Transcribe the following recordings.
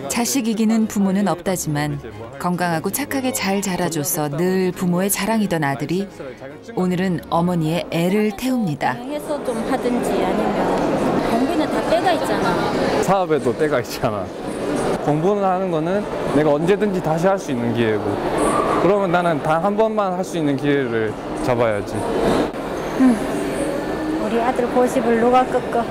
자식 이기는 부모는 없다지만 건강하고 착하게 잘 자라줘서 늘 부모의 자랑이던 아들이 오늘은 어머니의 애를 태웁니다. 해서 좀 하든지 아니면 공부는 다 때가 있잖아. 사업에도 때가 있잖아. 공부는 하는 거는 내가 언제든지 다시 할 수 있는 기회고, 그러면 나는 단 한 번만 할 수 있는 기회를 잡아야지. 우리 아들 고집을 누가 꺾어.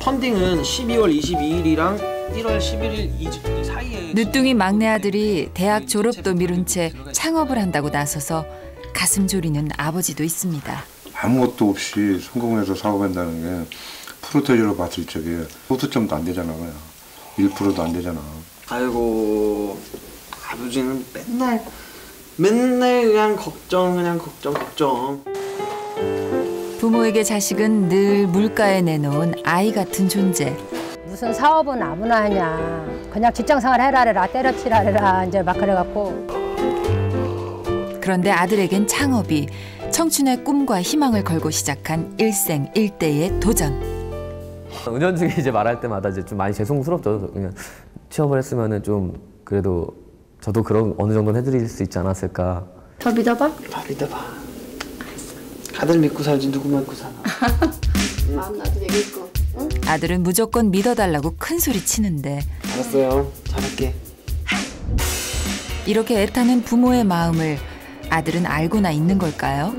펀딩은 12월 22일이랑 1월 11일 사이에. 늦둥이 막내 아들이 대학 졸업도 미룬 채 창업을 한다고 나서서 가슴 졸이는 아버지도 있습니다. 아무것도 없이 성공해서 사업한다는 게 프로테이저로 봤을 적에 소수점도 안 되잖아. 1%도 안 되잖아. 아이고, 아버지는 맨날 그냥 걱정. 부모에게 자식은 늘 물가에 내놓은 아이 같은 존재. 무슨 사업은 아무나 하냐. 그냥 직장생활 해라래라, 때려치라래라 이제 막 그래갖고. 그런데 아들에겐 창업이 청춘의 꿈과 희망을 걸고 시작한 일생일대의 도전. 은연중에 이제 말할 때마다 이제 좀 많이 죄송스럽죠. 그냥 취업을 했으면은 좀 그래도 저도 그런 어느 정도는 해드릴 수 있지 않았을까. 더 믿어봐? 다 믿어봐. 아들 믿고 살지 누구 믿고 사나. 마음 나도 되겠고. 응? 아들은 무조건 믿어달라고 큰 소리 치는데. 알았어요. 잘할게. 이렇게 애타는 부모의 마음을 아들은 알고나 있는 걸까요?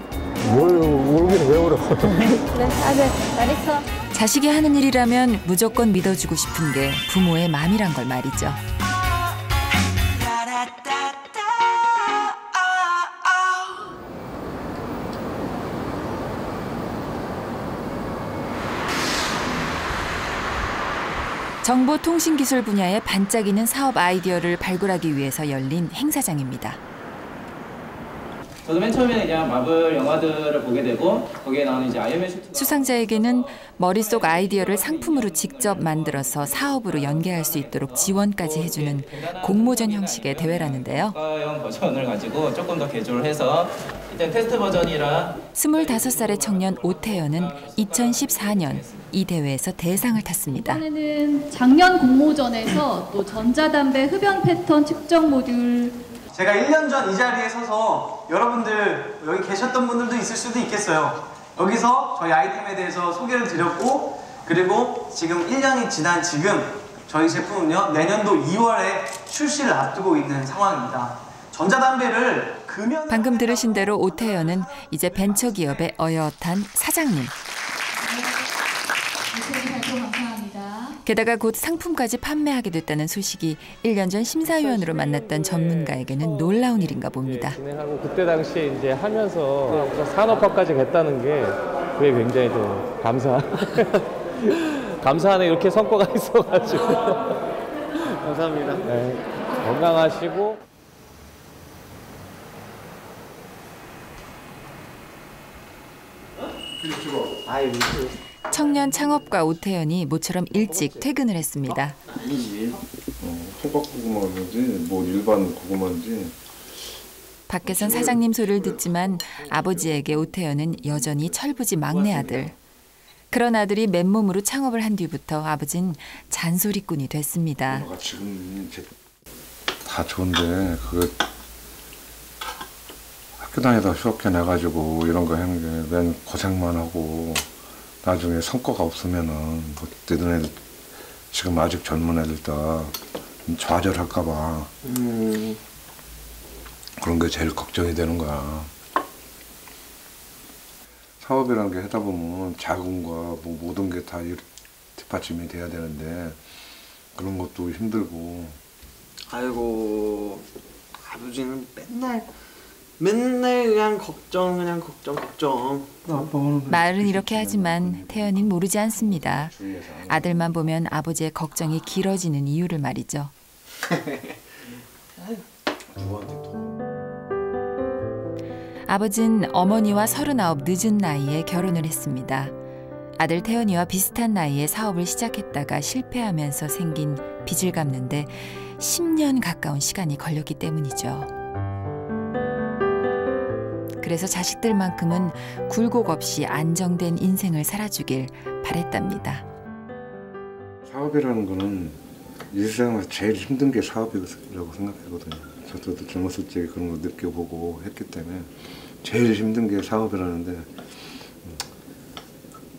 모르긴 왜 울어. 그래, 아들 잘했어. 자식이 하는 일이라면 무조건 믿어주고 싶은 게 부모의 마음이란 걸 말이죠. 정보통신기술 분야의 반짝이는 사업 아이디어를 발굴하기 위해서 열린 행사장입니다. 저도 맨 처음에는 그냥 마블 영화들을 보게 되고 거기에 나오는 이제 아이언맨 슈트. 수상자에게는 머릿속 아이디어를 상품으로 직접 만들어서 사업으로 연계할 수 있도록 지원까지 해주는 공모전 형식의 대회라는데요. 형 버전을 가지고 조금 더 개조를 해서 일단 테스트 버전이라. 25살의 청년 오태연은 2014년 이 대회에서 대상을 탔습니다. 이번에는 작년 공모전에서 또 전자담배 흡연 패턴 측정 모듈. 제가 1년 전 이 자리에 서서 여러분들 여기 계셨던 분들도 있을 수도 있겠어요. 여기서 저희 아이템에 대해서 소개를 드렸고, 그리고 지금 1년이 지난 지금 저희 제품은요 내년도 2월에 출시를 앞두고 있는 상황입니다. 전자담배를 금연... 방금 들으신 대로 오태연은 이제 벤처기업의 어엿한 사장님. 게다가 곧 상품까지 판매하게 됐다는 소식이 1년 전 심사위원으로 만났던 전문가에게는 놀라운 일인가 봅니다. 진행하고 그때 당시에 이제 하면서 산업화까지 했다는 게 그게 굉장히 좀 감사하네. 이렇게 성과가 있어가지고. 감사합니다. 네, 건강하시고. 아이, 청년 창업가 오태연이 모처럼 일찍 퇴근을 했습니다. 아니지. 호박 고구마인지 뭐 일반 고구마인지. 밖에선 사장님 소리를 듣지만 아버지에게 오태연은 여전히 철부지 막내 아들. 그런 아들이 맨몸으로 창업을 한 뒤부터 아버진 잔소리꾼이 됐습니다. 지금 다 좋은데 그 학교 다니다 휴학해 내가지고 이런 거 하는 게 맨 고생만 하고 나중에 성과가 없으면은 뭐 너희들 지금 아직 젊은 애들 다 좌절할까 봐 그런 게 제일 걱정이 되는 거야. 사업이라는 게 하다 보면 자금과 뭐 모든 게 다 뒷받침이 돼야 되는데 그런 것도 힘들고. 아이고, 아버지는 맨날 그냥 걱정. 말은 이렇게 하지만 태연이는 모르지 않습니다. 아들만 보면 아버지의 걱정이 길어지는 이유를 말이죠. 아버지는 어머니와 39 늦은 나이에 결혼을 했습니다. 아들 태연이와 비슷한 나이에 사업을 시작했다가 실패하면서 생긴 빚을 갚는데 10년 가까운 시간이 걸렸기 때문이죠. 그래서 자식들만큼은 굴곡 없이 안정된 인생을 살아주길 바랬답니다. 사업이라는 거는 일생에서 제일 힘든 게 사업이라고 생각하거든요. 저도 젊었을 때 그런 거 느껴보고 했기 때문에 제일 힘든 게 사업이라는데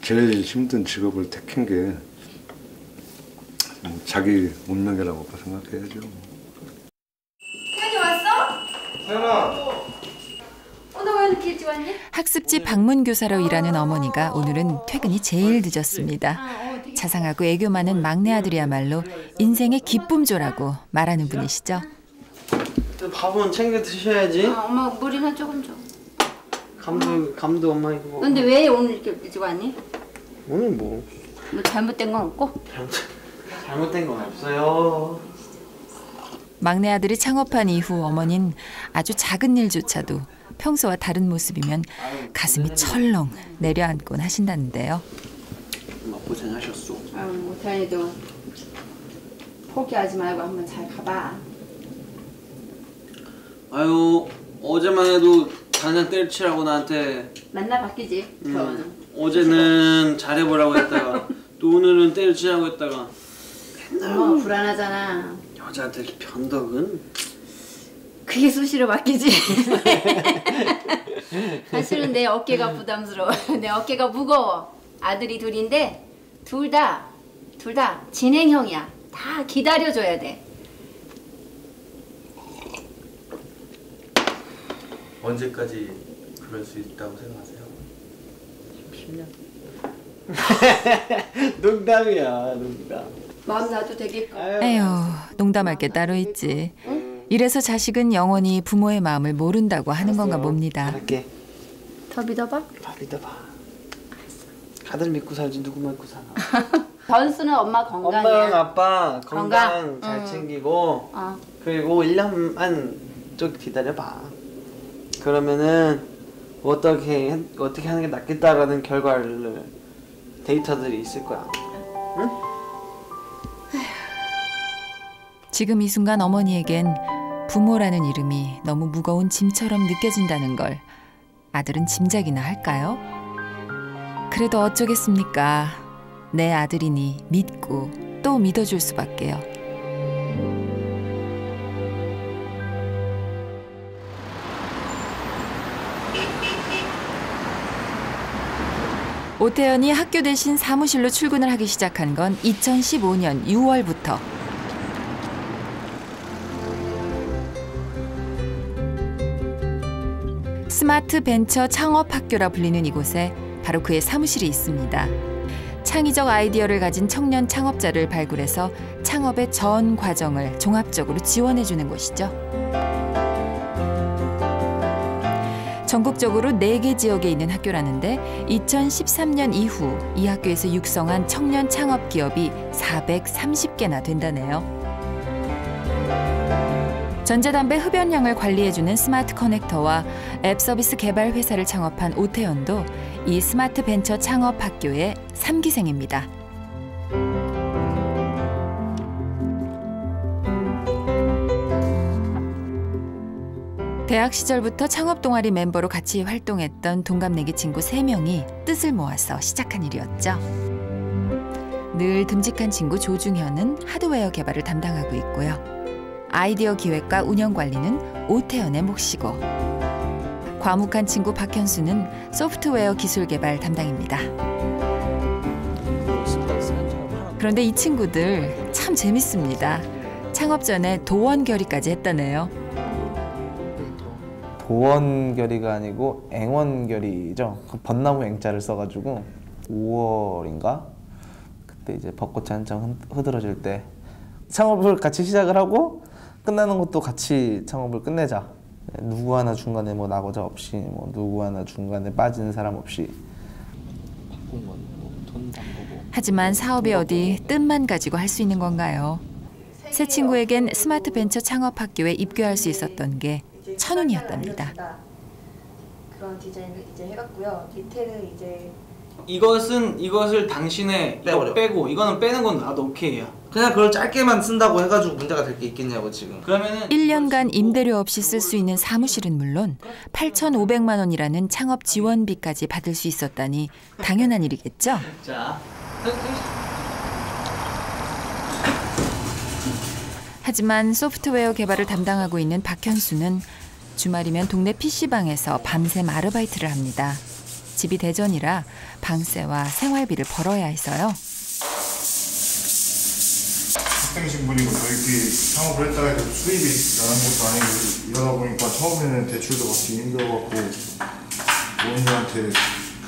제일 힘든 직업을 택한 게 자기 운명이라고 생각해야죠. 태연이 왔어? 태연아! 오늘 왜 이렇게 일찍 왔니? 학습지 방문 교사로 일하는 어머니가 오늘은 퇴근이 제일 늦었습니다. 자상하고 애교 많은 막내 아들이야말로 인생의 기쁨조라고 말하는 분이시죠. 밥은 챙겨 드셔야지. 엄마 물이나 조금 줘. 감도 엄마 이거 먹어. 근데 왜 오늘 이렇게 일찍 왔니? 오늘 뭐 잘못된 건 없고? 잘못된 건 없어요. 막내 아들이 창업한 이후 어머니는 아주 작은 일조차도 평소와 다른 모습이면 가슴이 철렁 내려앉곤 하신다는데요. 엄마 고생하셨어. 뭐 태연이도 포기하지 말고 한번 잘 가봐. 아유 어제만 해도 당장 때려치라고 나한테. 맨날 바뀌지. 어제는 잘해보라고 했다가 또 오늘은 때려치라고 했다가. 엄마가 불안하잖아. 여자한테 이렇게 변덕은? 그게 수시로 바뀌지. 사실은 내 어깨가 부담스러워. 내 어깨가 무거워. 아들이 둘인데 둘 다 진행형이야. 다 기다려줘야 돼. 언제까지 그럴 수 있다고 생각하세요? 10년. 농담이야, 농담. 마음 놔도 되겠고. 에휴, 농담할 게 따로 있지. 이래서 자식은 영원히 부모의 마음을 모른다고 하는 건가 봅니다. 할게. 더 믿어봐. 다 믿어봐. 아들 믿고 살지 누구 믿고 살아. 변수는 엄마 건강이야. 엄마랑 아빠 건강 건강. 잘 챙기고 그리고 1년만 좀 기다려봐. 그러면은 어떻게 하는 게 낫겠다라는 결과를 데이터들이 있을 거야. 응? 지금 이 순간 어머니에겐 부모라는 이름이 너무 무거운 짐처럼 느껴진다는 걸 아들은 짐작이나 할까요? 그래도 어쩌겠습니까? 내 아들이니 믿고 또 믿어줄 수밖에요. 오태연이 학교 대신 사무실로 출근을 하기 시작한 건 2015년 6월부터. 스마트 벤처 창업학교라 불리는 이곳에 바로 그의 사무실이 있습니다. 창의적 아이디어를 가진 청년 창업자를 발굴해서 창업의 전 과정을 종합적으로 지원해주는 곳이죠. 전국적으로 4개 지역에 있는 학교라는데 2013년 이후 이 학교에서 육성한 청년 창업 기업이 430개나 된다네요. 전자담배 흡연량을 관리해주는 스마트 커넥터와 앱 서비스 개발 회사를 창업한 오태연도 이 스마트 벤처 창업 학교의 3기생입니다. 대학 시절부터 창업 동아리 멤버로 같이 활동했던 동갑내기 친구 3명이 뜻을 모아서 시작한 일이었죠. 늘 듬직한 친구 조중현은 하드웨어 개발을 담당하고 있고요. 아이디어 기획과 운영 관리는 오태연의 몫이고, 과묵한 친구 박현수는 소프트웨어 기술 개발 담당입니다. 그런데 이 친구들 참 재밌습니다. 창업 전에 도원 결의까지 했다네요. 도원 결의가 아니고 앵원 결의죠. 그 벚나무 앵자를 써가지고 5월인가 그때 이제 벚꽃이 한창 흐드러질 때 창업을 같이 시작을 하고 끝나는 것도 같이 창업을 끝내자. 누구 하나 중간에 뭐 낙오자 없이, 뭐 누구 하나 중간에 빠지는 사람 없이. 하지만 사업이 어디 뜻만 가지고 할 수 있는 건가요? 새 친구에겐 스마트 벤처 창업 학교에 입교할 수 있었던 게 천운이었답니다. 그런 디자인을 이제 해갔고요. 밑에는 이제 이것을 당신의 이거 빼고 이거는 빼는 건 나도 오케이야. 그냥 그걸 짧게만 쓴다고 해가지고 문제가 될 게 있겠냐고 지금. 그러면은 1년간 임대료 없이 쓸 수 있는 사무실은 물론 8,500만 원이라는 창업 지원비까지 받을 수 있었다니 당연한 일이겠죠. 자. 하지만 소프트웨어 개발을 담당하고 있는 박현수는 주말이면 동네 PC방에서 밤샘 아르바이트를 합니다. 집이 대전이라 방세와 생활비를 벌어야 해서요. 학생이신 분이고 저희끼리 창업을 했다 해도 수입이 나는 것도 아니고 이러다 보니까 처음에는 대출도 받기 힘들어갖고 부모님한테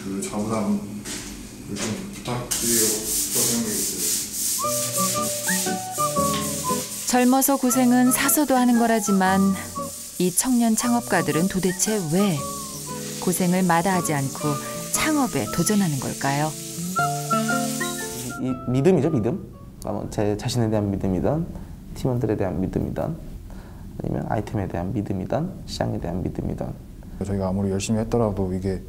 그 자부담을 좀 부탁드리려고 생각이 있어요. 젊어서 고생은 사서도 하는 거라지만 이 청년 창업가들은 도대체 왜 고생을 마다하지 않고 창업에 도전하는 걸까요? 이 믿음이죠, 믿음. 제 자신에 대한 믿음이든 팀원들에 대한 믿음이든 아니면 아이템에 대한 믿음이든 시장에 대한 믿음이든. 저희가 아무리 열심히 했더라도 이게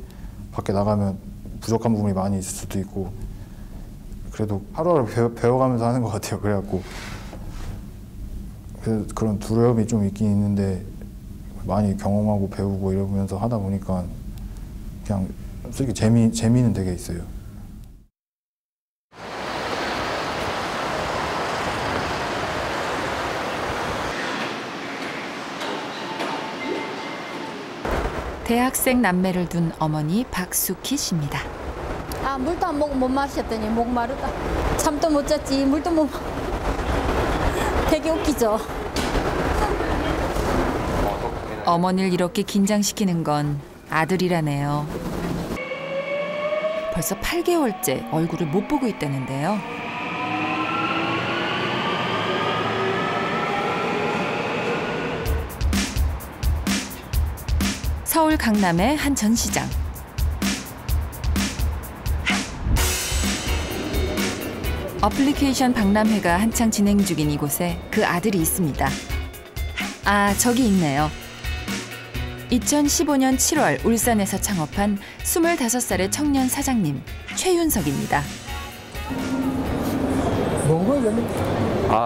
밖에 나가면 부족한 부분이 많이 있을 수도 있고 그래도 하루하루 배워가면서 하는 것 같아요. 그래갖고 그런 두려움이 좀 있긴 있는데 많이 경험하고 배우고 이러면서 하다 보니까 그냥 솔직히 재미는 되게 있어요. 대학생 남매를 둔 어머니 박수키 씨입니다. 아, 물도 안 먹고 못 마셨더니 목 마르다. 잠도 못 잤지. 물도 못 되게 웃기죠. 어머니를 이렇게 긴장시키는 건 아들이라네요. 벌써 8개월째 얼굴을 못 보고 있다는데요. 서울 강남의 한 전시장. 어플리케이션 박람회가 한창 진행 중인 이곳에 그 아들이 있습니다. 아, 저기 있네요. 2015년 7월 울산에서 창업한 25살의 청년 사장님 최윤석입니다.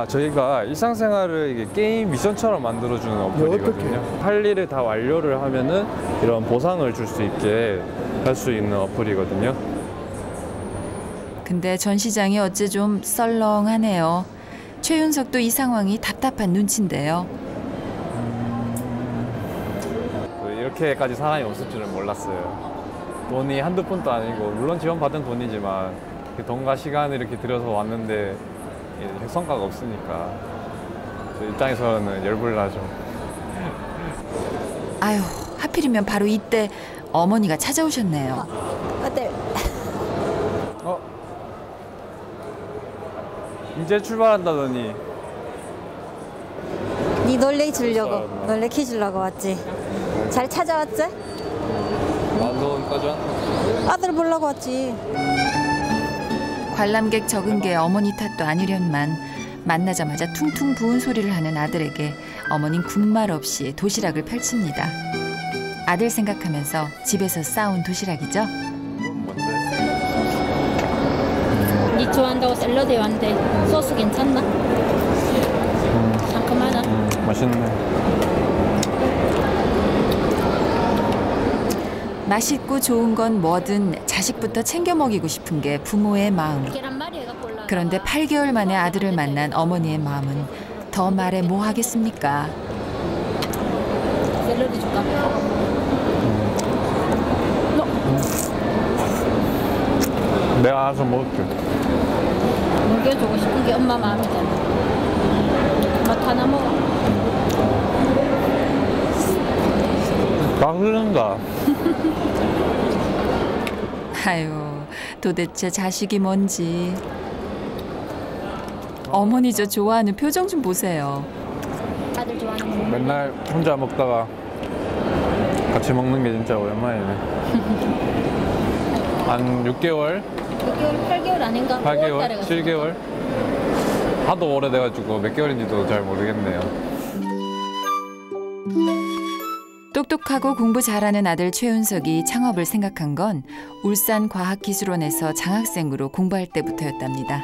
저희가 일상생활을 이게 게임 미션처럼 만들어주는 어플이거든요. 할 일을 다 완료를 하면은 이런 보상을 줄 수 있게 할 수 있는 어플이거든요. 근데 전시장이 어째 좀 썰렁하네요. 최윤석도 이 상황이 답답한 눈치인데요. 이렇게까지 사람이 없을 줄은 몰랐어요. 돈이 한두 푼도 아니고 물론 지원받은 돈이지만 돈과 시간을 이렇게 들여서 왔는데 성과가 없으니까 저 입장에서는 열불나죠. 아유, 하필이면 바로 이때 어머니가 찾아오셨네요. 아들. 이제 출발한다더니. 네 놀래키 주려고 왔지. 잘 찾아왔지? 완도까지 왔나? 아들 보려고 왔지. 관람객 적은 게 어머니 탓도 아니련만 만나자마자 퉁퉁 부은 소리를 하는 아들에게 어머니는 군말 없이 도시락을 펼칩니다. 아들 생각하면서 집에서 싸운 도시락이죠. 네 좋아한다고 샐러드에 왔는데 소스 괜찮나? 상큼하나? 맛있네. 맛있고 좋은 건 뭐든 자식부터 챙겨 먹이고 싶은 게 부모의 마음. 그런데 8개월 만에 아들을 만난 어머니의 마음은 더 말해 뭐 하겠습니까? 샐러드 줄까? 내가 알아서 먹을게. 먹여주고 싶은 게 엄마 마음이잖아. 맛 하나 먹어. 막 흐른다. 아유, 도대체 자식이 뭔지. 어머니 저 좋아하는 표정 좀 보세요. 아들 좋아하는 거. 맨날 혼자 먹다가 같이 먹는 게 진짜 오랜만이네. 한 6개월? 6개월, 8개월 아닌가? 8개월? 7개월? 하도 오래돼가지고 몇 개월인지도 잘 모르겠네요. 똑똑하고 공부 잘하는 아들 최윤석이 창업을 생각한 건 울산과학기술원에서 장학생으로 공부할 때부터였답니다.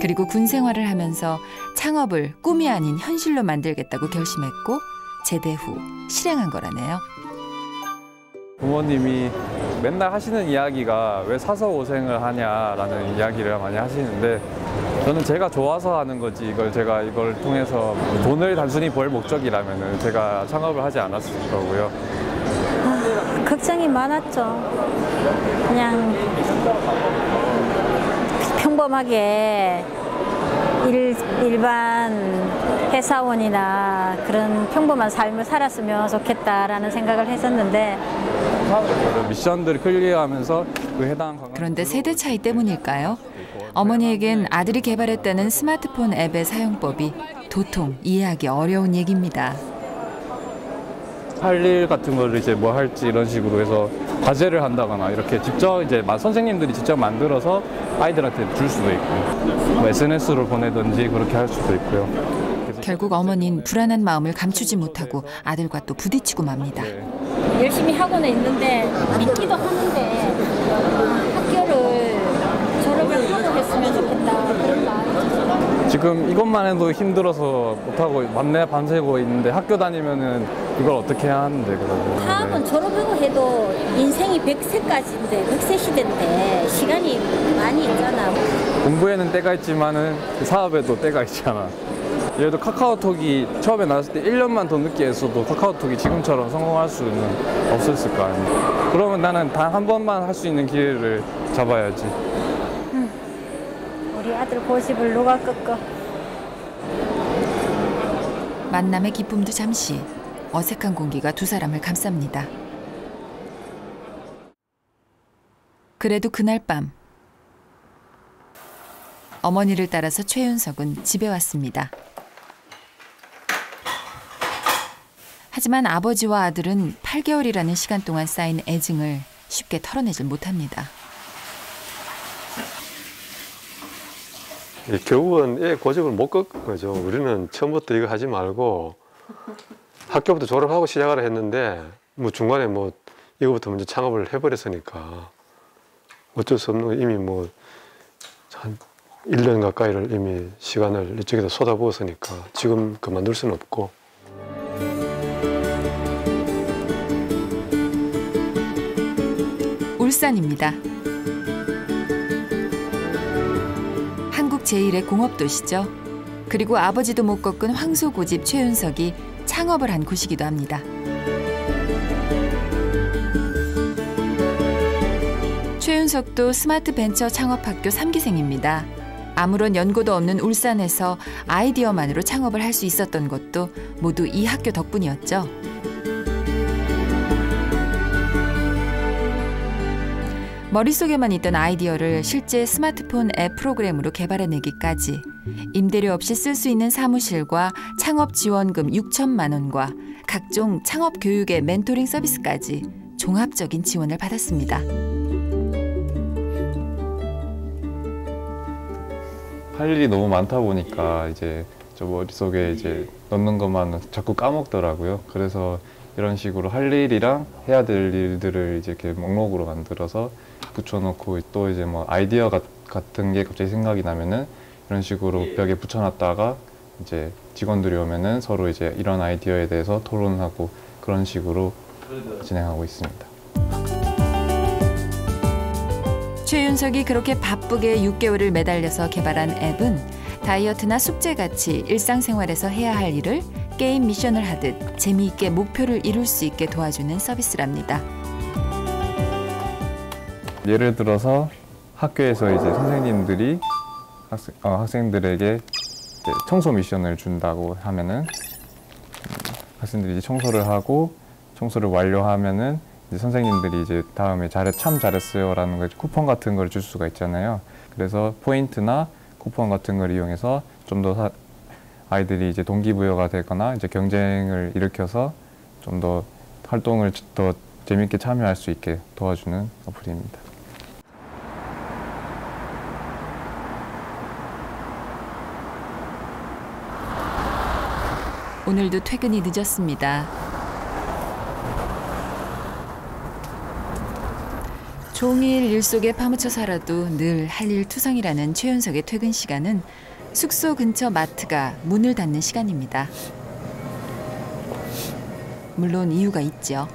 그리고 군 생활을 하면서 창업을 꿈이 아닌 현실로 만들겠다고 결심했고 제대 후 실행한 거라네요. 부모님이 맨날 하시는 이야기가 왜 사서 고생을 하냐라는 이야기를 많이 하시는데 저는 제가 좋아서 하는 거지 이걸 통해서 돈을 단순히 벌 목적이라면 제가 창업을 하지 않았을 거고요. 걱정이 많았죠. 그냥 평범하게 일반 회사원이나 그런 평범한 삶을 살았으면 좋겠다라는 생각을 했었는데 미션들을 클리어하면서 그 해당 그런데 세대 차이 때문일까요? 어머니에겐 아들이 개발했다는 스마트폰 앱의 사용법이 도통 이해하기 어려운 얘기입니다. 할 일 같은 거를 이제 뭐 할지 이런 식으로 해서 과제를 한다거나 이렇게 직접 이제 선생님들이 직접 만들어서 아이들한테 줄 수도 있고 뭐 SNS로 보내든지 그렇게 할 수도 있고요. 결국 어머니는 불안한 마음을 감추지 못하고 아들과 또 부딪히고 맙니다. 열심히 하고는 있는데 믿기도 하는데 학교를 졸업을 하고 했으면 좋겠다 그런 마음이 지금 이것만 해도 힘들어서 못하고 밤내 밤새고 있는데 학교 다니면은 이걸 어떻게 해야 하는데 그러고. 사업은 졸업하고 해도 인생이 100세까지인데 100세 시대인데 시간이 많이 있잖아. 공부에는 때가 있지만은 사업에도 때가 있잖아. 예를 들어 카카오톡이 처음에 나왔을 때 1년만 더 늦게 했어도 카카오톡이 지금처럼 성공할 수는 없었을 거 아니야. 그러면 나는 단 한 번만 할 수 있는 기회를 잡아야지. 우리 아들 고집을 누가 꺾어. 만남의 기쁨도 잠시, 어색한 공기가 두 사람을 감쌉니다. 그래도 그날 밤 어머니를 따라서 최윤석은 집에 왔습니다. 하지만 아버지와 아들은 8개월이라는 시간 동안 쌓인 애증을 쉽게 털어내질 못합니다. 결국은 애 고집을 못 꺾은 거죠. 우리는 처음부터 이거 하지 말고 학교부터 졸업하고 시작하라 했는데 뭐 중간에 뭐 이거부터 먼저 창업을 해버렸으니까 어쩔 수 없는 이미 뭐 한 1년 가까이를 이미 시간을 이쪽에다 쏟아부었으니까 지금 그만둘 수는 없고. 울산입니다. 한국 제1의 공업도시죠. 그리고 아버지도 못 꺾은 황소고집 최윤석이 창업을 한 곳이기도 합니다. 최윤석도 스마트 벤처 창업학교 3기생입니다. 아무런 연고도 없는 울산에서 아이디어만으로 창업을 할 수 있었던 것도 모두 이 학교 덕분이었죠. 머릿속에만 있던 아이디어를 실제 스마트폰 앱 프로그램으로 개발해내기까지 임대료 없이 쓸 수 있는 사무실과 창업 지원금 6천만 원과 각종 창업 교육의 멘토링 서비스까지 종합적인 지원을 받았습니다. 할 일이 너무 많다 보니까 이제 저 머릿속에 이제 넣는 것만 자꾸 까먹더라고요. 그래서 이런 식으로 할 일이랑 해야 될 일들을 이제 이렇게 목록으로 만들어서 붙여놓고 또 이제 뭐 아이디어 같은 게 갑자기 생각이 나면은 이런 식으로 벽에 붙여놨다가 이제 직원들이 오면은 서로 이제 이런 아이디어에 대해서 토론하고 그런 식으로 진행하고 있습니다. 최윤석이 그렇게 바쁘게 6개월을 매달려서 개발한 앱은 다이어트나 숙제같이 일상생활에서 해야 할 일을 게임 미션을 하듯 재미있게 목표를 이룰 수 있게 도와주는 서비스랍니다. 예를 들어서 학교에서 이제 선생님들이 학생들에게 이제 청소 미션을 준다고 하면은 학생들이 이제 청소를 하고 청소를 완료하면은 이제 선생님들이 이제 다음에 참 잘했어요라는 걸 쿠폰 같은 걸 줄 수가 있잖아요. 그래서 포인트나 쿠폰 같은 걸 이용해서 좀 더 아이들이 이제 동기부여가 되거나 이제 경쟁을 일으켜서 좀 더 활동을 더 재밌게 참여할 수 있게 도와주는 어플입니다. 오늘도 퇴근이 늦었습니다. 종일 일 속에 파묻혀 살아도 늘 할 일 투성이라는 최윤석의 퇴근 시간은 숙소 근처 마트가 문을 닫는 시간입니다. 물론 이유가 있죠.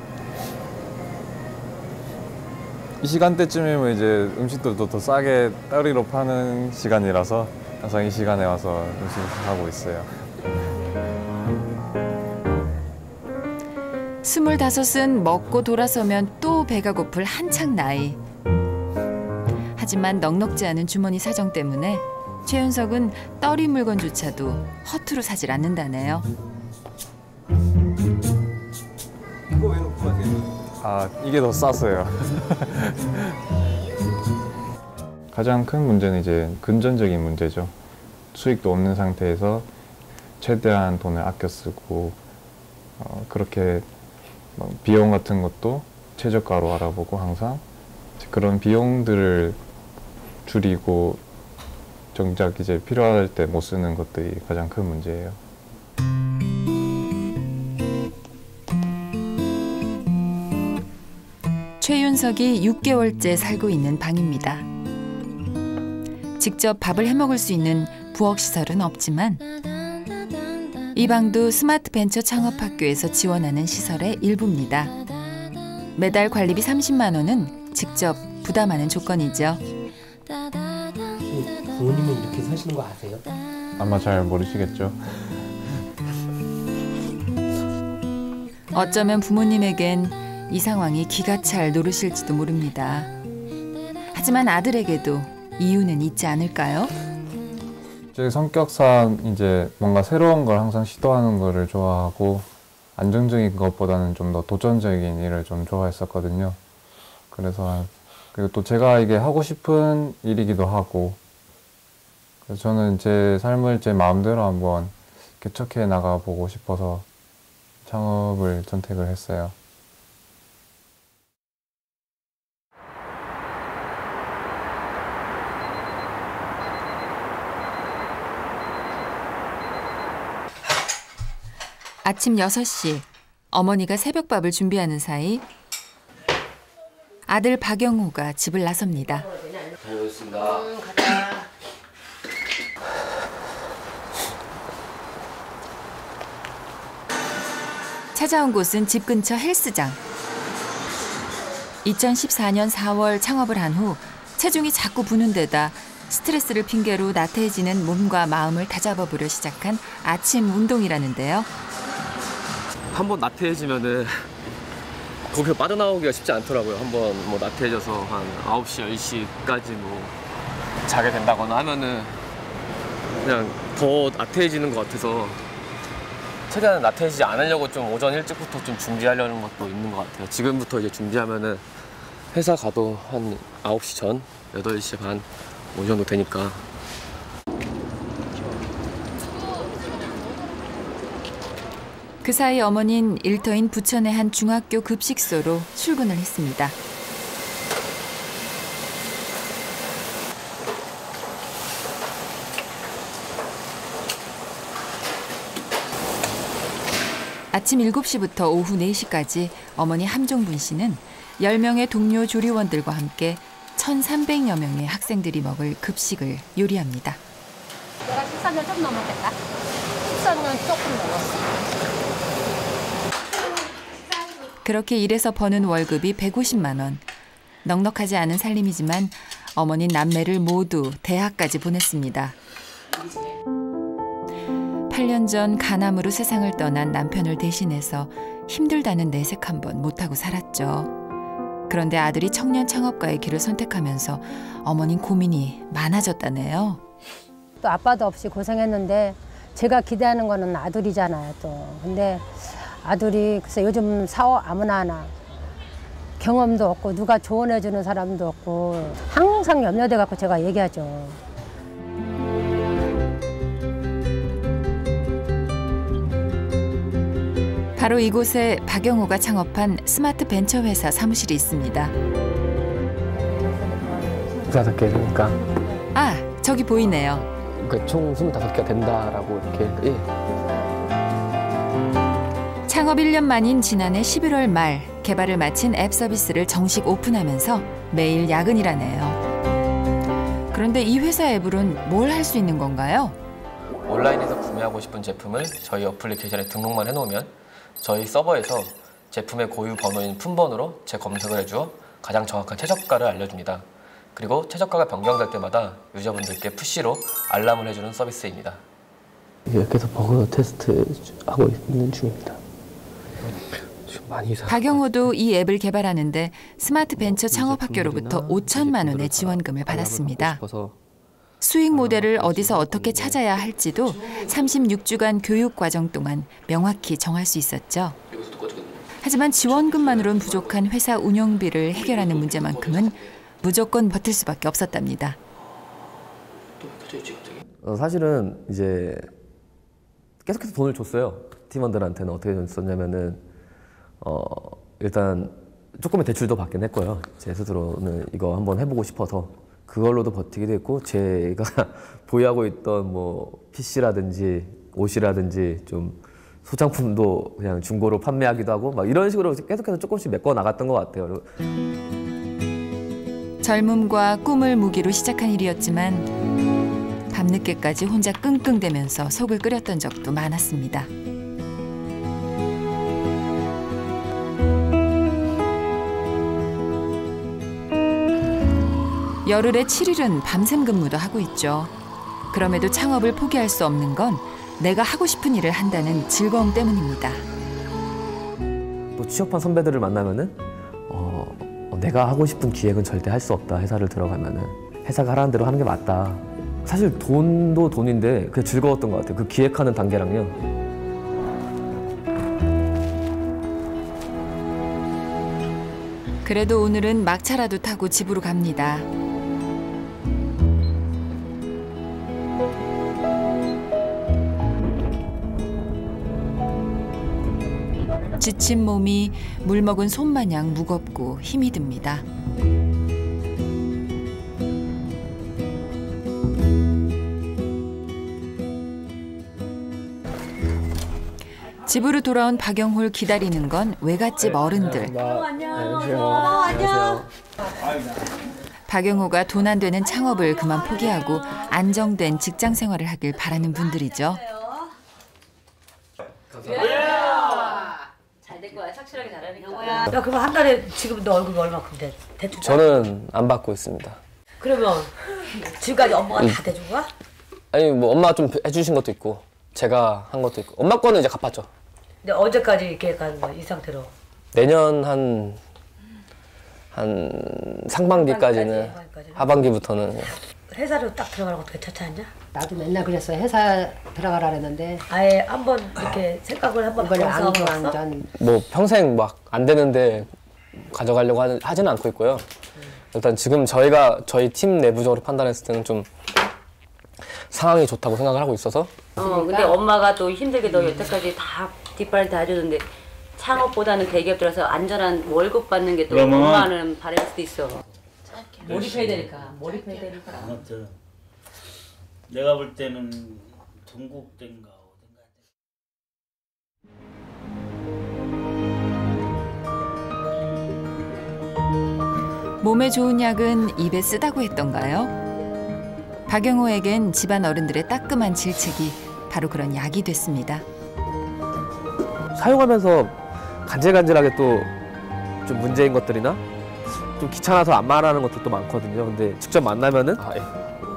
이 시간대쯤이면 이제 음식들도 더 싸게 따리로 파는 시간이라서 항상 이 시간에 와서 음식을 하고 있어요. 25은 먹고 돌아서면 또 배가 고플 한창 나이. 하지만 넉넉지 않은 주머니 사정 때문에 최윤석은 떨이 물건조차도 허투루 사질 않는다네요. 이거 왜 놓고 가세요? 아, 이게 더 쌌어요. 가장 큰 문제는 이제 금전적인 문제죠. 수익도 없는 상태에서 최대한 돈을 아껴 쓰고 그렇게 비용 같은 것도 최저가로 알아보고 항상 그런 비용들을 줄이고 정작 이제 필요할 때 못 쓰는 것들이 가장 큰 문제예요. 최윤석이 6개월째 살고 있는 방입니다. 직접 밥을 해먹을 수 있는 부엌시설은 없지만 이 방도 스마트 벤처 창업학교에서 지원하는 시설의 일부입니다. 매달 관리비 30만 원은 직접 부담하는 조건이죠. 부모님은 이렇게 사시는 거 아세요? 아마 잘 모르시겠죠. 어쩌면 부모님에겐 이 상황이 기가 찰 노릇일지도 모릅니다. 하지만 아들에게도 이유는 있지 않을까요? 제 성격상 이제 뭔가 새로운 걸 항상 시도하는 거를 좋아하고 안정적인 것보다는 좀 더 도전적인 일을 좀 좋아했었거든요. 그래서 그리고 또 제가 이게 하고 싶은 일이기도 하고 그래서 저는 제 삶을 제 마음대로 한번 개척해 나가보고 싶어서 창업을 선택을 했어요. 아침 6시 어머니가 새벽밥을 준비하는 사이 아들 박영호가 집을 나섭니다. 다녀오겠습니다. 찾아온 곳은 집 근처 헬스장. 2014년 4월 창업을 한 후 체중이 자꾸 부는 데다 스트레스를 핑계로 나태해지는 몸과 마음을 다잡아보려 시작한 아침 운동이라는데요. 한번 나태해지면은 거기서 빠져나오기가 쉽지 않더라고요. 한번 뭐 나태해져서 한 9시, 10시까지 뭐 자게 된다거나 하면은 그냥 더 나태해지는 것 같아서 최대한 나태해지지 않으려고 좀 오전 일찍부터 좀 준비하려는 것도 있는 것 같아요. 지금부터 이제 준비하면은 회사 가도 한 9시 전, 8시 반 뭐 이 정도 되니까. 그 사이 어머니는 일터인 부천의 한 중학교 급식소로 출근을 했습니다. 아침 7시부터 오후 4시까지 어머니 함종분 씨는 10명의 동료 조리원들과 함께 1,300여 명의 학생들이 먹을 급식을 요리합니다. 내가 14년 좀 넘었겠다. 14년 조금 넘었어. 그렇게 일해서 버는 월급이 150만 원. 넉넉하지 않은 살림이지만 어머니는 남매를 모두 대학까지 보냈습니다. 8년 전 간암으로 세상을 떠난 남편을 대신해서 힘들다는 내색 한번 못하고 살았죠. 그런데 아들이 청년 창업가의 길을 선택하면서 어머니는 고민이 많아졌다네요. 또 아빠도 없이 고생했는데 제가 기대하는 거는 아들이잖아요 또. 근데 아들이 글쎄 요즘 사업 아무나 하나 경험도 없고 누가 조언해주는 사람도 없고 항상 염려돼 갖고 제가 얘기하죠. 바로 이곳에 박영호가 창업한 스마트 벤처 회사 사무실이 있습니다. 25개니까. 아, 저기 보이네요. 총 25개가 된다라고 이렇게. 예. 창업 1년 만인 지난해 11월 말 개발을 마친 앱 서비스를 정식 오픈하면서 매일 야근이라네요. 그런데 이 회사 앱으론 뭘 할 수 있는 건가요? 온라인에서 구매하고 싶은 제품을 저희 어플리케이션에 등록만 해놓으면 저희 서버에서 제품의 고유 번호인 품번호로 재검색을 해주어 가장 정확한 최저가를 알려줍니다. 그리고 최저가가 변경될 때마다 유저분들께 푸시로 알람을 해주는 서비스입니다. 계속 버그 테스트 하고 있는 중입니다. 박영호도 이 앱을 개발하는데 스마트 벤처 창업학교로부터 5천만 원의 지원금을 받았습니다. 수익 모델을 어디서 어떻게 찾아야 할지도 36주간 교육 과정 동안 명확히 정할 수 있었죠. 하지만 지원금만으로는 부족한 회사 운영비를 해결하는 문제만큼은 무조건 버틸 수밖에 없었답니다. 사실은 이제 계속해서 돈을 줬어요. 팀원들한테는 어떻게 썼냐면은 일단 조금의 대출도 받긴 했고요. 제 스스로는 이거 한번 해보고 싶어서 그걸로도 버티기도 했고, 제가 보유하고 있던 뭐 PC라든지 옷이라든지 좀 소장품도 그냥 중고로 판매하기도 하고 막 이런 식으로 계속해서 조금씩 메꿔 나갔던 것 같아요. 젊음과 꿈을 무기로 시작한 일이었지만 밤늦게까지 혼자 끙끙대면서 속을 끓였던 적도 많았습니다. 열흘에 7일은 밤샘 근무도 하고 있죠. 그럼에도 창업을 포기할 수 없는 건 내가 하고 싶은 일을 한다는 즐거움 때문입니다. 또 취업한 선배들을 만나면은 내가 하고 싶은 기획은 절대 할 수 없다. 회사를 들어가면은 회사가 하라는 대로 하는 게 맞다. 사실 돈도 돈인데 그게 즐거웠던 것 같아요. 그 기획하는 단계랑요. 그래도 오늘은 막차라도 타고 집으로 갑니다. 지친 몸이 물 먹은 솜마냥 무겁고 힘이 듭니다. 집으로 돌아온 박영호를 기다리는 건 외갓집 어른들. 안녕하세요. 박영호가 돈 안 되는 창업을 그만 포기하고 안정된 직장 생활을 하길 바라는 분들이죠. 잘될 거야. 착실하게 잘하니까. 야, 그럼 한 달에 지금 너 월급이 얼마큼 돼? 대충. 저는 안 받고 있습니다. 그러면 지금까지 엄마가 다 대준 거야? 아니 뭐 엄마가 좀 해주신 것도 있고 제가 한 것도 있고 엄마 거는 이제 갚았죠. 근데 언제까지 계획하는 거야? 이 상태로? 내년 한 상반기까지는, 하반기부터는. 회사로 딱 들어가는 것도 괜찮지 않냐? 나도 맨날 그랬어. 회사 들어가라 그랬는데 아예 한번 이렇게 생각을 한번 이번에 바꿔서 완전 뭐 평생 막 안 되는데 가져가려고 하지는 않고 있고요. 일단 지금 저희 팀 내부적으로 판단했을 때는 좀 상황이 좋다고 생각을 하고 있어서. 근데 엄마가 또 힘들게 너 여태까지 다 뒷발 다 해줬는데 창업보다는 대기업 들어서 안전한 월급 받는 게 또 엄마는 바랄 수도 있어. 몰입해야 되니까. 아무튼 내가 볼 때는 동국대인가 몸에 좋은 약은 입에 쓰다고 했던가요? 박영호에겐 집안 어른들의 따끔한 질책이 바로 그런 약이 됐습니다. 사용하면서 간질간질하게 또 좀 문제인 것들이나 좀 귀찮아서 안 말하는 것도 또 많거든요. 근데 직접 만나면은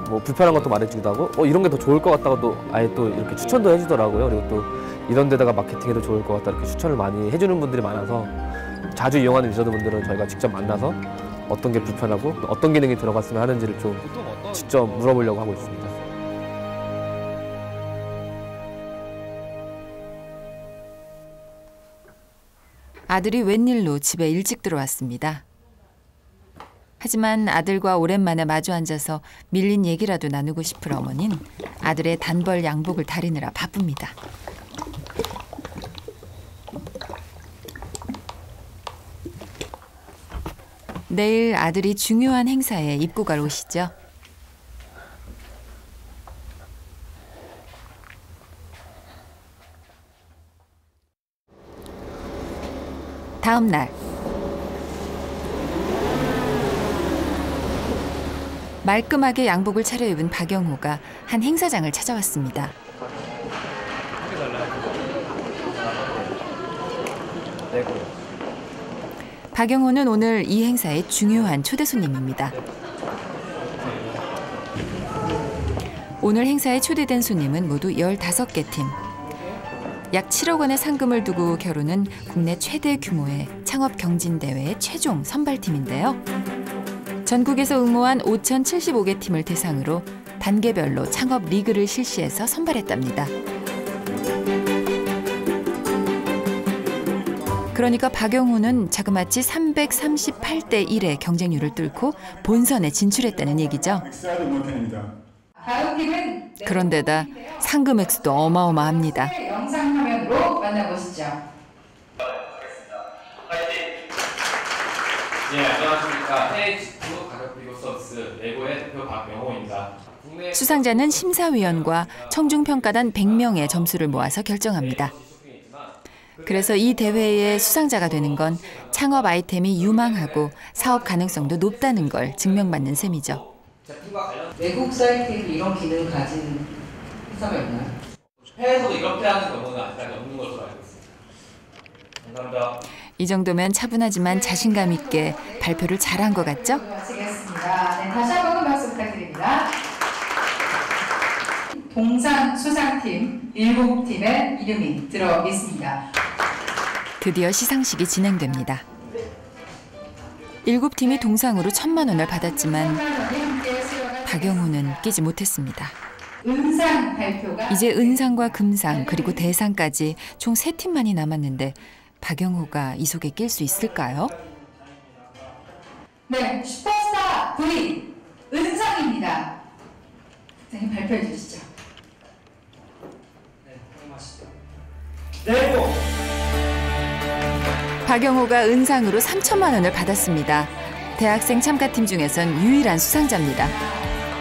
뭐 불편한 것도 말해주기도 하고 이런 게 더 좋을 것 같다고 또 아예 또 이렇게 추천도 해주더라고요. 그리고 또 이런 데다가 마케팅해도 좋을 것 같다 이렇게 추천을 많이 해주는 분들이 많아서 자주 이용하는 유저분들은 저희가 직접 만나서 어떤 게 불편하고 어떤 기능이 들어갔으면 하는지를 좀 직접 물어보려고 하고 있습니다. 아들이 웬일로 집에 일찍 들어왔습니다. 하지만 아들과 오랜만에 마주 앉아서 밀린 얘기라도 나누고 싶을 어머니는 아들의 단벌 양복을 다리느라 바쁩니다. 내일 아들이 중요한 행사에 입고 갈 옷이죠. 다음 날 말끔하게 양복을 차려입은 박영호가 한 행사장을 찾아왔습니다. 박영호는 오늘 이 행사의 중요한 초대 손님입니다. 오늘 행사에 초대된 손님은 모두 15개 팀. 약 7억 원의 상금을 두고 겨루는 국내 최대 규모의 창업 경진대회의 최종 선발팀인데요. 전국에서 응모한 5,075개 팀을 대상으로 단계별로 창업 리그를 실시해서 선발했답니다. 그러니까 박영호는 자그마치 338대 1의 경쟁률을 뚫고 본선에 진출했다는 얘기죠. 그런데다 상금 액수도 어마어마합니다. 영상 화면으로 만나보시죠. 네, 안녕하십니까. 해외 직구 가격 비교 서비스 레고의 대표 박영호입니다. 수상자는 심사위원과 청중평가단 100명의 점수를 모아서 결정합니다. 그래서 이 대회의 수상자가 되는 건 창업 아이템이 유망하고 사업 가능성도 높다는 걸 증명받는 셈이죠. 외국 사이트에도 이런 기능을 가진 회사가 있나요? 해외에서도 이렇게 하는 경우는 아직까지 없는 것으로 알고 있습니다. 감사합니다. 이 정도면 차분하지만 자신감 있게 발표를 잘한 것 같죠? 마치겠습니다. 네, 다시 한 번 박수 부탁드립니다. 동상 수상팀 7팀의 이름이 들어 있습니다. 드디어 시상식이 진행됩니다. 7팀이 동상으로 1,000만 원을 받았지만 박영호는 끼지 못했습니다. 은상 발표가 이제 은상과 금상 그리고 대상까지 총 3팀만이 남았는데 박영호가 이 속에 낄 수 있을까요? 네, 슈퍼스타 V 은상입니다. 선생님 발표해 주시죠. 레고 박영호가 은상으로 3천만 원을 받았습니다. 대학생 참가팀 중에선 유일한 수상자입니다.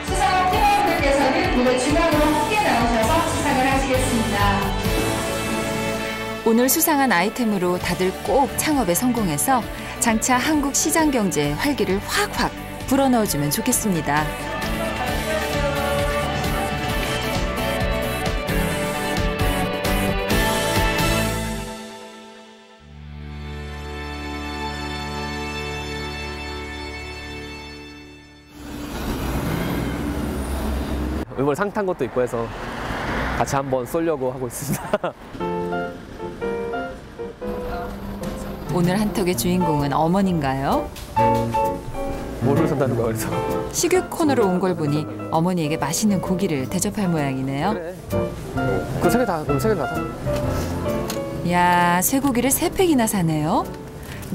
수상 팀원분들께서는 무대 중앙으로 함께 나오셔서 수상을 하시겠습니다. 오늘 수상한 아이템으로 다들 꼭 창업에 성공해서 장차 한국 시장 경제에 활기를 확확 불어넣어주면 좋겠습니다. 이번에 상 탄 것도 있고 해서 같이 한번 쏠려고 하고 있습니다. 오늘 한턱의 주인공은 어머니인가요? 뭐를 산다는 거야 그래서? 식욕 코너로 온 걸 보니 어머니에게 맛있는 고기를 대접할 모양이네요. 그 세 개 다, 그럼 세 개 다 사. 야, 쇠고기를 3팩이나 사네요.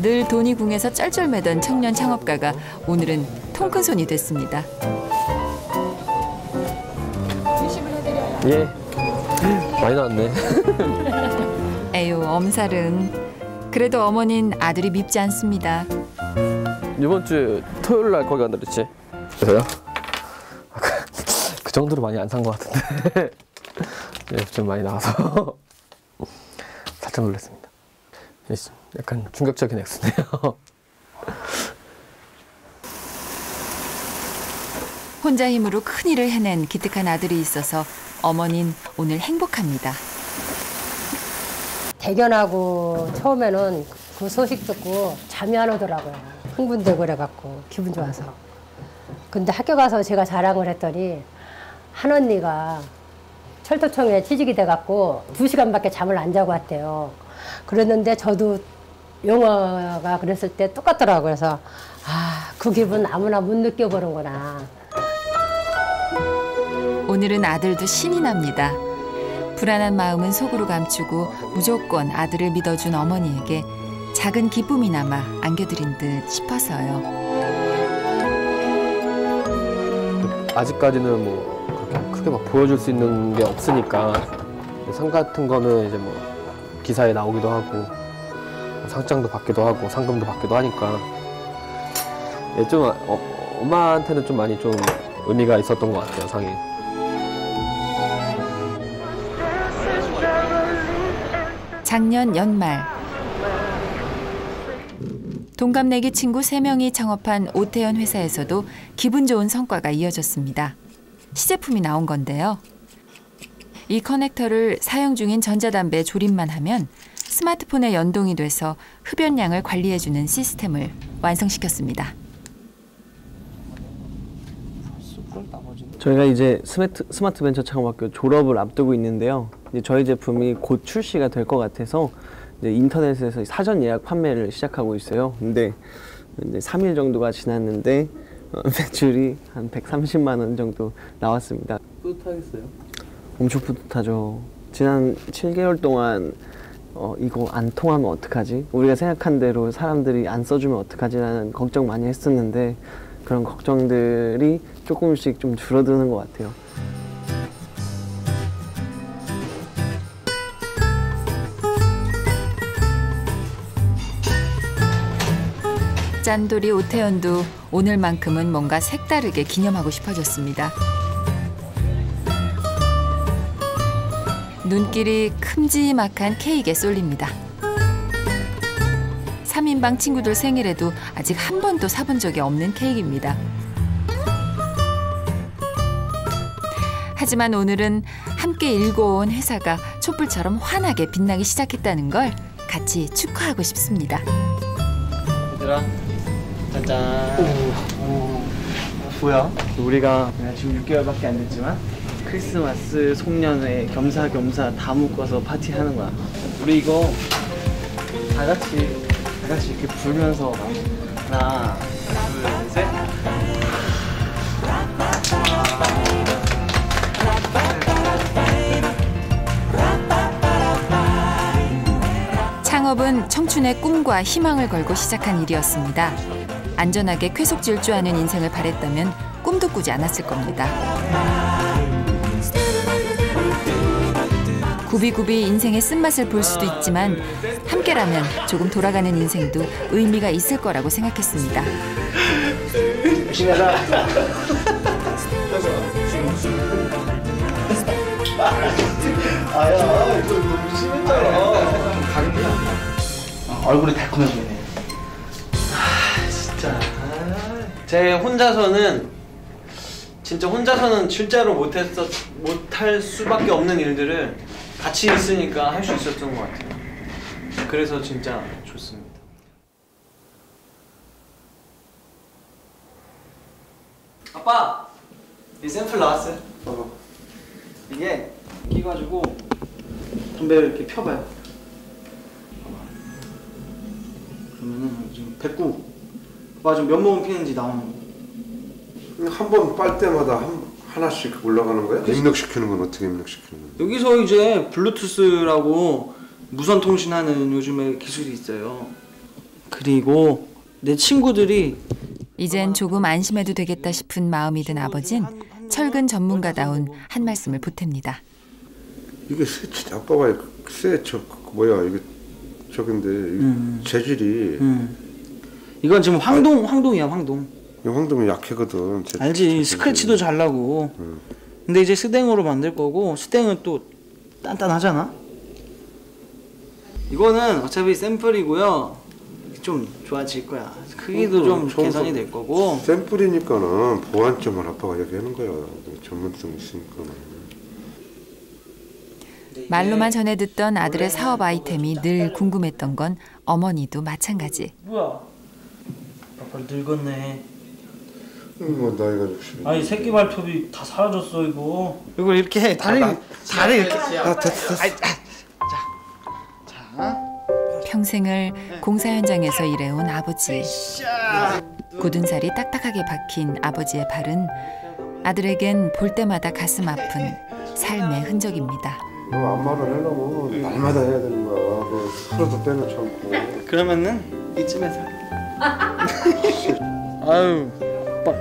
늘 돈이 궁해서 쩔쩔매던 청년 창업가가 오늘은 통큰 손이 됐습니다. 예, 많이 나왔네. 에휴, 엄살은. 그래도 어머닌 아들이 밉지 않습니다. 이번 주 토요일 날 거기 간다 그랬지? 그래서요? 그 정도로 많이 안 산 것 같은데 예, 좀 많이 나와서 살짝 놀랐습니다. 약간 충격적인 액수네요. 혼자 힘으로 큰일을 해낸 기특한 아들이 있어서 어머닌 오늘 행복합니다. 대견하고 처음에는 그 소식 듣고 잠이 안 오더라고요. 흥분되고 그래갖고 기분 좋아서. 근데 학교 가서 제가 자랑을 했더니 한 언니가 철도청에 취직이 돼갖고 2시간밖에 잠을 안 자고 왔대요. 그랬는데 저도 영화가 그랬을 때 똑같더라고요. 그래서 아, 그 기분 아무나 못 느껴보는구나. 오늘은 아들도 신이 납니다. 불안한 마음은 속으로 감추고 무조건 아들을 믿어준 어머니에게 작은 기쁨이나마 안겨드린 듯 싶어서요. 아직까지는 뭐 그렇게 크게 막 보여줄 수 있는 게 없으니까 상 같은 거는 이제 뭐 기사에 나오기도 하고 상장도 받기도 하고 상금도 받기도 하니까 좀 엄마한테는 좀 많이 좀 의미가 있었던 것 같아요, 상이. 작년 연말 동갑내기 친구 3명이 창업한 오태현 회사에서도 기분 좋은 성과가 이어졌습니다. 시제품이 나온 건데요. 이 커넥터를 사용 중인 전자담배 조립만 하면 스마트폰에 연동이 돼서 흡연량을 관리해주는 시스템을 완성시켰습니다. 저희가 이제 스마트 벤처 창업학교 졸업을 앞두고 있는데요. 이제 저희 제품이 곧 출시가 될 것 같아서 이제 인터넷에서 사전 예약 판매를 시작하고 있어요. 근데 이제 3일 정도가 지났는데 매출이 한 130만 원 정도 나왔습니다. 뿌듯하겠어요? 엄청 뿌듯하죠. 지난 7개월 동안 이거 안 통하면 어떡하지? 우리가 생각한 대로 사람들이 안 써주면 어떡하지라는 걱정 많이 했었는데 그런 걱정들이 조금씩 좀 줄어드는 것 같아요. 짠돌이 오태현도 오늘만큼은 뭔가 색다르게 기념하고 싶어졌습니다. 눈길이 큼지막한 케이크에 쏠립니다. 3인방 친구들 생일에도 아직 한 번도 사본 적이 없는 케이크입니다. 하지만 오늘은 함께 일궈온 회사가 촛불처럼 환하게 빛나기 시작했다는 걸 같이 축하하고 싶습니다. 얘들아, 짜잔. 오, 뭐야? 우리가 지금 6개월밖에 안 됐지만 크리스마스, 송년회, 겸사겸사 다 묶어서 파티하는 거야. 우리 이거 다 같이 이렇게 불면서 하나, 둘, 셋. 창업은 청춘의 꿈과 희망을 걸고 시작한 일이었습니다. 안전하게 쾌속 질주하는 인생을 바랬다면 꿈도 꾸지 않았을 겁니다. 굽이굽이 인생의 쓴맛을 볼 수도 있지만 함께라면 조금 돌아가는 인생도 의미가 있을 거라고 생각했습니다. 열심히 하자. 아야, 이거 너무 심했잖아. 얼굴이 달콤해지네. 진짜. 제 혼자서는 진짜로 못할 수밖에 없는 일들을 같이 있으니까 할 수 있었던 것 같아요. 그래서 진짜 좋습니다. 아빠! 이 샘플 나왔어요. 이게 끼가지고 담배를 이렇게 펴봐요. 그러면은 지금 뱉고 아빠 지금 몇 모금 피는지 나오는 거. 한 번 빨 때마다 하나씩 올라가는 거야? 입력시키는 건 어떻게 입력시키는 거야? 여기서 이제 블루투스라고 무선 통신하는 요즘에 기술이 있어요. 그리고 내 친구들이 이젠 조금 안심해도 되겠다 싶은 마음이 든 아버진 철근 전문가다운 한 말씀을 보탭니다. 이게 아빠가 이게 저긴데 재질이 이건 지금 황동이야, 황동. 황동이 약하거든. 알지. 스크래치도 잘 나고. 근데 이제 스댕으로 만들 거고 스댕은 또 단단하잖아. 이거는 어차피 샘플이고요. 좀 좋아질 거야. 크기도 좀 개선이 될 거고. 샘플이니까는 보완점을 아빠가 얘기하는 거야. 전문성이 있으니까. 말로만 전해 듣던 아들의 사업 아이템이 늘 궁금했던 건 어머니도 마찬가지. 뭐야? 아빠 늙었네. 뭐 나이가 60. 아니 새끼 발톱이 다 사라졌어 이거. 이걸 이렇게 해. 다리 이렇게. 됐어. 평생을 공사 현장에서 일해온 아버지. 굳은 살이 딱딱하게 박힌 아버지의 발은 아들에겐 볼 때마다 가슴 아픈 삶의 흔적입니다. 너 안마를 하려고 날마다 해야 되는 거야. 하루도 빼놓지 않고. 그러면은 이쯤에서. 아유, 아빠,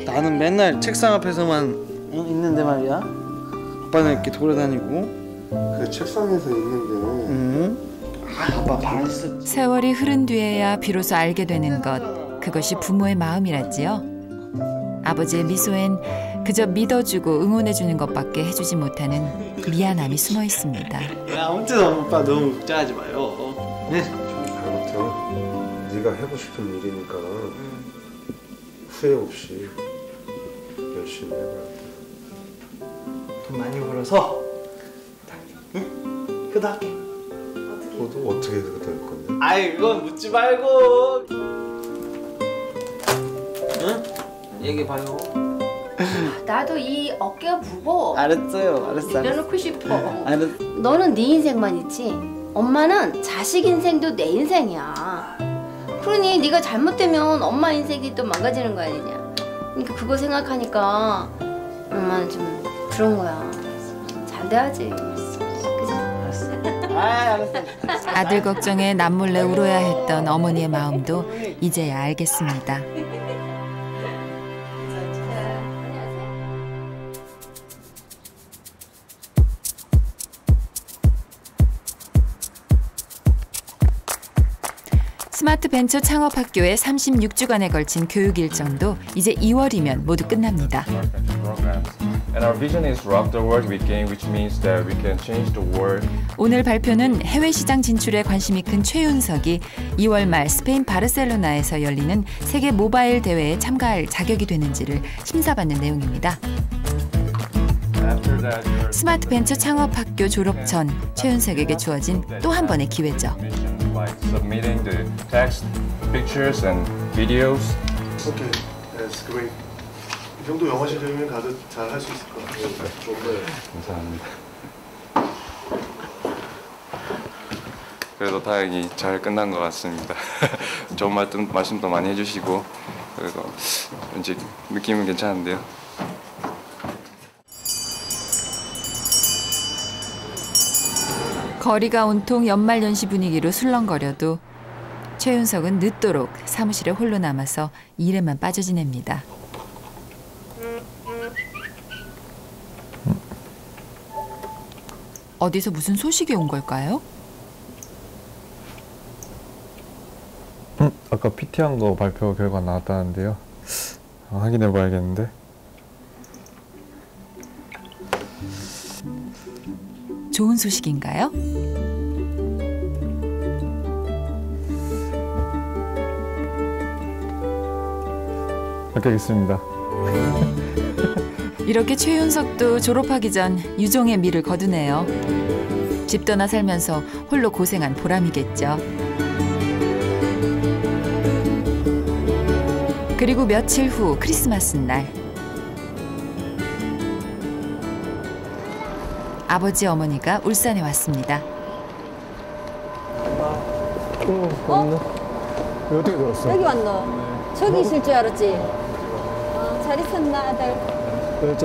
나는 맨날 책상 앞에서만 있는데 말이야. 아빠는 이렇게 돌아다니고. 그 책상에서 있는 게. 아빠 발랐어. 세월이 흐른 뒤에야 비로소 알게 되는 것, 그것이 부모의 마음이랄지요. 아버지의 미소엔 그저 믿어주고 응원해주는 것밖에 해주지 못하는 미안함이 숨어 있습니다. 아무튼 오빠 너무 걱정하지 마요. 네. 아무튼 네가 네가 하고 싶은 일이니까 후회 없이 열심히 해봐야 돼. 돈 많이 벌어서 효도할게. 너도 어떻게 그렇게 될 건데? 아이 그건 묻지 말고. 응? 얘기해봐요. 나도 이 어깨가 무거워. 알았어요. 알았어. 내려놓고 싶어. 알았어. 너는 네 인생만 있지. 엄마는 자식 인생도 내 인생이야. 그러니 네가 잘못되면 엄마 인생이 또 망가지는 거 아니냐. 그러니까 그거 생각하니까 엄마는 좀 그런 거야. 잘 돼야지. 아들 걱정에 남몰래 울어야 했던 어머니의 마음도 이제야 알겠습니다. 스마트 벤처 창업학교의 36주간에 걸친 교육 일정도 이제 2월이면 모두 끝납니다. And our vision is rock the world we gain, which means that we can change the world. 오늘 발표는 해외 시장 진출에 관심이 큰 최윤석이 2월 말 스페인 바르셀로나에서 열리는 세계 모바일 대회에 참가할 자격이 되는지를 심사받는 내용입니다. 스마트 벤처 창업학교 졸업 전 최윤석에게 주어진 또 한 번의 기회죠. Like submitting the text, pictures, and videos. Okay, that's great. 이 정도 영어 실력이면 가도 잘 할 수 있을 것 같아요. 감사합니다. 그래도 다행히 잘 끝난 것 같습니다. 좋은 말씀도 많이 해주시고 그래서 왠지 느낌은 괜찮은데요. 거리가 온통 연말연시 분위기로 술렁거려도 최윤석은 늦도록 사무실에 홀로 남아서 일에만 빠져 지냅니다. 어디서 무슨 소식이 온 걸까요? 아까 PT한 거 발표 결과 나왔다는데요. 확인해 봐야겠는데. 좋은 소식인가요? 합격했습니다. 이렇게 최윤석도 졸업하기 전 유종의 미를 거두네요. 집 떠나 살면서 홀로 고생한 보람이겠죠. 그리고 며칠 후 크리스마스 날 아버지 어머니가 울산에 왔습니다. 어떻게 들었어? 여기 왔노? 저기 있을 줄 알았지? 잘 있었나 아들?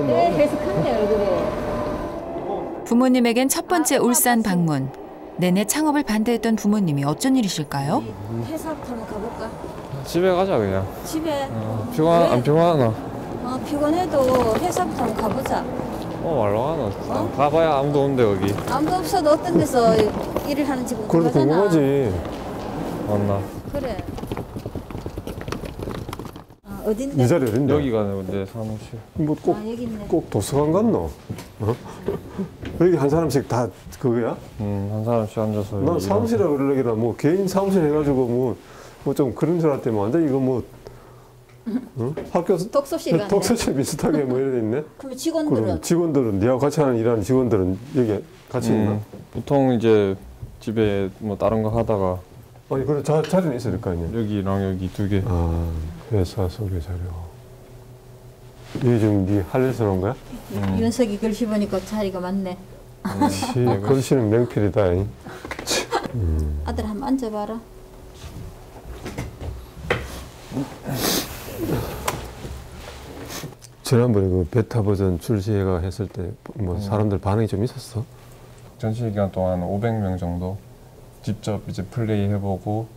네, 해석한대 얼굴이. 부모님에겐 첫 번째 울산 방문. 내내 창업을 반대했던 부모님이 어쩐 일이실까요? 회사부터 한번 가볼까? 집에 가자 그냥. 집에? 안 피곤하나? 피곤해도 회사부터 한번 가보자. 말로 하나. 가봐야 아무도 없는데 여기. 아무도 없어도 어떤 데서 일을 하는지 그래도 궁금하잖아. 궁금하지. 맞나? 그래. 어딘데? 이 자리 어딘데? 여기가 내 사무실. 뭐 꼭 여기 있네. 꼭 도서관 갔노? 여기 한 사람씩 다 그거야? 한 사람씩 앉아서. 난 사무실이라 그러려기라 뭐 개인 사무실 해가지고 뭐 좀 그런 줄 알았더니 완전 이거 뭐 학교 독서실 같네. 독서실 비슷하게 뭐 이래 있네. 그럼 직원들은? 그럼 직원들은 니하고 같이 일하는 직원들은 여기 같이 있나? 보통 이제 집에 뭐 다른 거 하다가. 아니 그래 자리는 있어야 될 거 아니야. 여기랑 여기 두 개. 회사 소개 자료. 이게 지금 네 할 일에서 나온 거야? 윤석이 글씨 보니까 자리가 많네. 글씨는 맹필이다. 아들 한번 앉아봐라. 지난번에 그 베타 버전 출시회가 했을 때 뭐 사람들 반응이 좀 있었어? 전시 기간 동안 500명 정도 직접 이제 플레이 해보고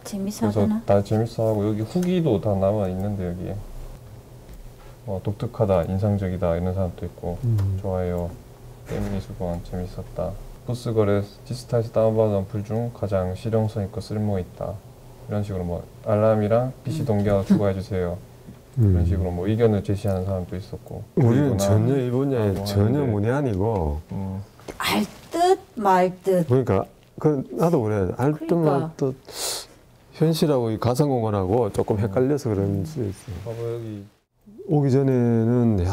재밌어하잖아. 그래서 다 재밌어하고 여기 후기도 다 남아 있는데 여기에 독특하다, 인상적이다 이런 사람도 있고 좋아요, 게임미술관 재밌었다, 부스 거래 디지털에서 다운받은 어플 중 가장 실용성 있고 쓸모 있다 이런 식으로 뭐 알람이랑 PC 동기화 추가해주세요 이런 식으로 뭐 의견을 제시하는 사람도 있었고. 우리는 전혀 이 분야에 전혀 문외한이고 알 듯 말 듯. 그러니까 나도 그래. 알 듯 말 듯 현실하고 이 가상공간하고 조금 헷갈려서 그런 수 있어요. 봐봐 여기. 오기 전에는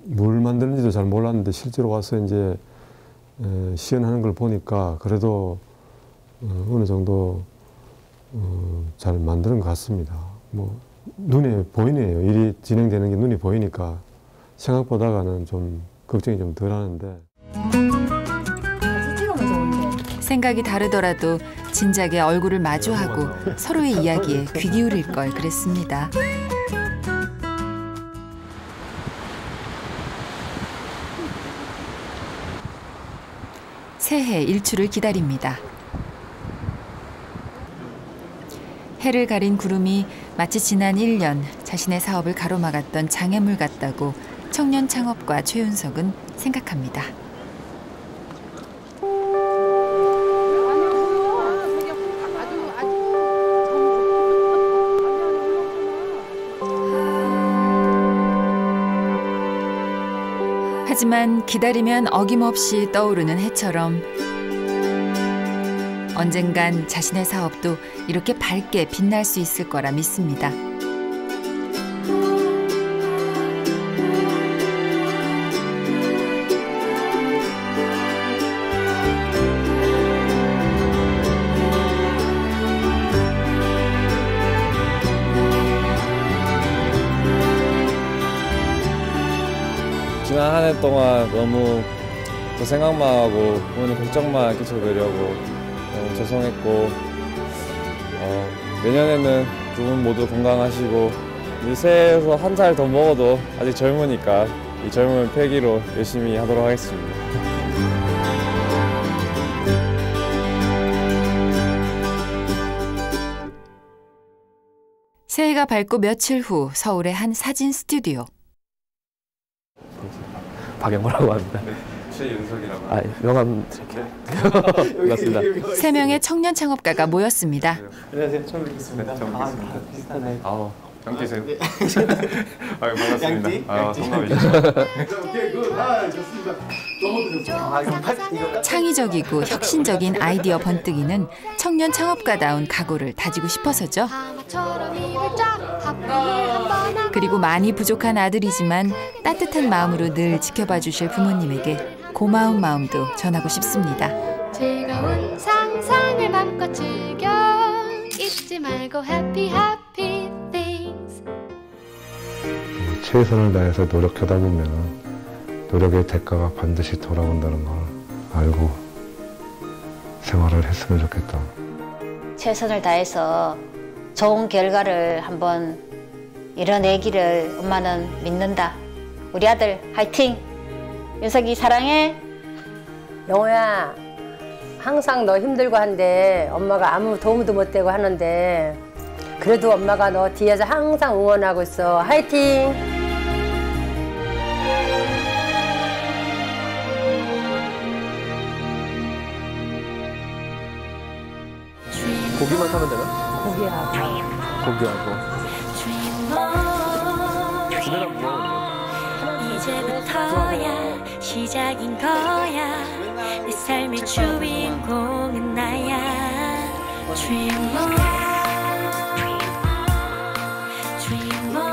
뭘 만드는지도 잘 몰랐는데 실제로 와서 이제 시연하는 걸 보니까 그래도 어느 정도 잘 만드는 것 같습니다. 뭐 눈에 보이네요. 일이 진행되는 게 눈이 보이니까 생각보다는 좀 걱정이 좀 덜하는데. 생각이 다르더라도 진작에 얼굴을 마주하고 서로의 이야기에 귀 기울일 걸 그랬습니다. 새해 일출을 기다립니다. 해를 가린 구름이 마치 지난 1년 자신의 사업을 가로막았던 장애물 같다고 청년 창업가 최윤석은 생각합니다. 하지만 기다리면 어김없이 떠오르는 해처럼 언젠간 자신의 사업도 이렇게 밝게 빛날 수 있을 거라 믿습니다. 지난 한 해 동안 너무 더 생각만 하고 오늘 걱정만 끼쳐드리려고 너무 죄송했고 내년에는 두 분 모두 건강하시고 이 새해에서 한 살 더 먹어도 아직 젊으니까 이 젊음을 패기로 열심히 하도록 하겠습니다. 새해가 밝고 며칠 후 서울의 한 사진 스튜디오. 박영호라고 합니다. 네, 최윤석이라고. 명함 드릴게요. 맞습니다. 3명의 청년 창업가가 모였습니다. 안녕하세요. 처음 뵙겠습니다. 처음 뵙겠습니다. 비슷하네. 장 계세요. 아유, 반갑습니다. 성남이시죠. 창의적이고 혁신적인 아이디어 번뜩이는 청년 창업가다운 각오를 다지고 싶어서죠. 그리고 많이 부족한 아들이지만 따뜻한 마음으로 늘 지켜봐 주실 부모님에게 고마운 마음도 전하고 싶습니다. 즐거운 상상을 맘껏 즐겨 잊지 말고 happy happy things. 최선을 다해서 노력하다 보면 노력의 대가가 반드시 돌아온다는 걸 알고 생활을 했으면 좋겠다. 최선을 다해서 좋은 결과를 한번 이뤄내기를 엄마는 믿는다. 우리 아들 화이팅! 윤석이 사랑해! 영호야, 항상 너 힘들고 한데 엄마가 아무 도움도 못 되고 하는데 그래도 엄마가 너 뒤에서 항상 응원하고 있어. 화이팅! 고기만 사면 되나? 고기하고. 집에다 구워. 이제부터야 시작인 거야. 내 삶의 주인공은 나야. Dream on, dream on.